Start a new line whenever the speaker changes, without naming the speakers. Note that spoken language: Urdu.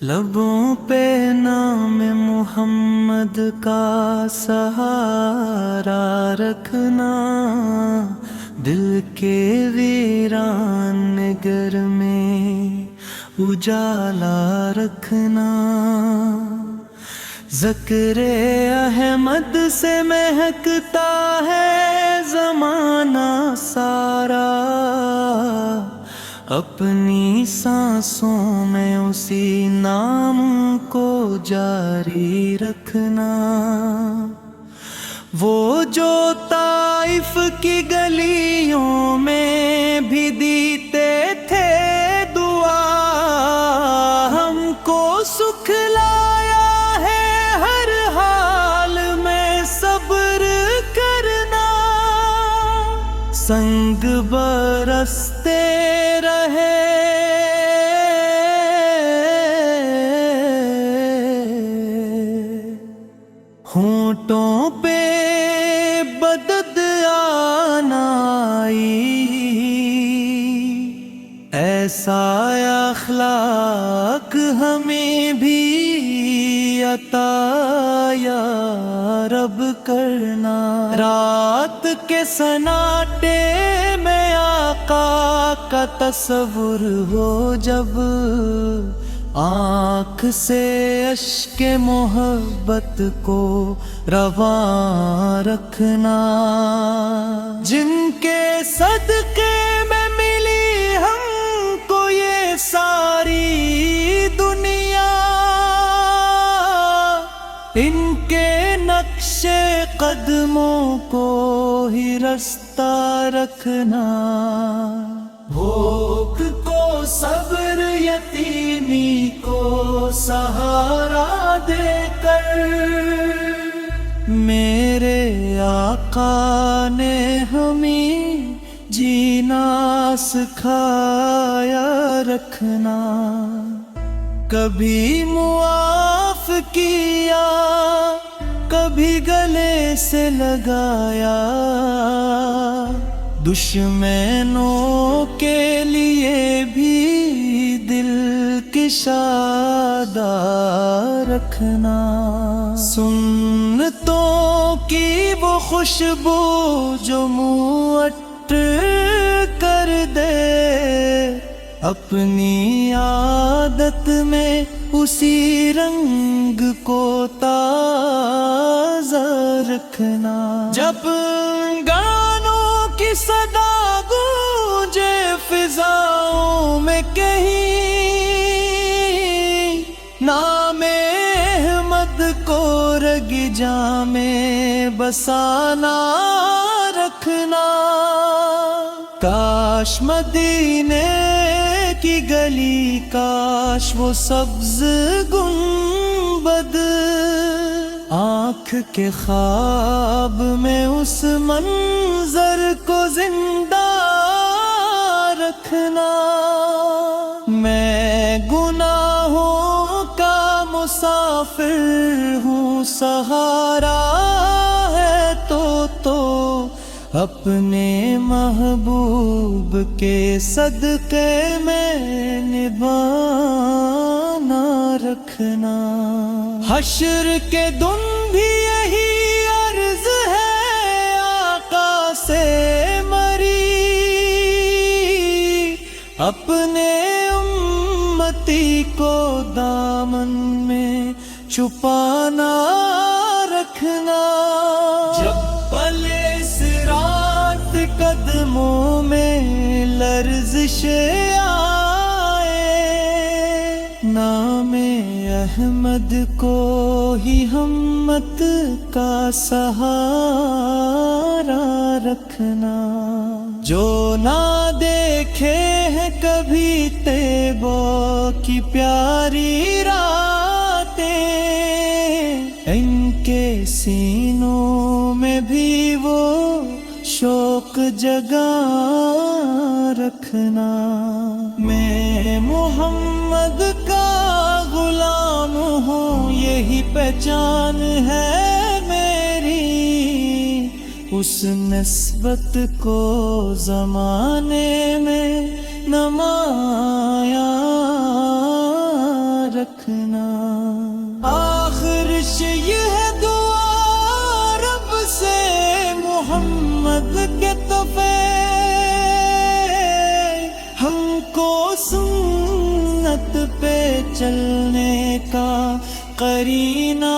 لبوں پہ نام محمد کا سہارا رکھنا، دل کے ویران نگر میں اجالا رکھنا، ذکر احمد سے مہکتا ہے زمانہ سارا، اپنی سانسوں میں اسی نام کو جاری رکھنا۔ وہ جو طائف کی گلیوں میں بھی دیتے تھے دعا، ہم کو سکھ لایا ہے ہر حال میں صبر کرنا، سنگ برستے رہے ہونٹوں پہ بدد آنا آئی، ایسا اخلاق ہمیں بھی عطا یا رب کرنا۔ رات کے سناٹے میں آقا کا تصور ہو جب، آنکھ سے اشک محبت کو رواں رکھنا، جن کے صدقے میں ملی ہم کو یہ ساری دنیا، ان کے نقش قدموں کو ہی رستہ رکھنا، بھوک کو صبر یتیمی کو سہارا دے کر، میرے آقا نے ہمیں جینا سکھایا رکھنا، کبھی معاف کیا کبھی گلے سے لگایا، دشمنوں کے لیے بھی دل کشادہ رکھنا، سنتوں کی وہ خوشبو جو منہ عطر کر دے، اپنی عادت میں اسی رنگ کو تازہ رکھنا، جب گانوں کی صدا گونجے فضاؤں میں کہیں، نام احمد کو رگ جاں میں بسانا رکھنا، کاش مدینے کی گلی، کاش وہ سبز گنبد، آنکھ کے خواب میں اس منظر کو زندہ رکھنا، میں گناہوں کا مسافر ہوں، سہارا ہے تو اپنے محبوب کے صدقے میں نبھانا رکھنا، حشر کے دن بھی یہی عرض ہے آقا سے مری، اپنے امتی کو دامن میں چھپانا رکھنا، جب پلے قدموں میں لرزش آئے، نام احمد کو ہی ہمت کا سہارا رکھنا، جو نہ دیکھے ہیں کبھی طیبہ کی پیاری راتیں، ان کے سینوں میں بھی وہ شوق جگا رکھنا، میں محمد محمد کا غلام ہوں، یہی پہچان ہے میری، اس نسبت کو زمانے میں نمایاں رکھنا۔ آخرش یہ ہے دعا رب سے محمد کے تحفے، ہم کو سنت پہ چلنے کا قرینہ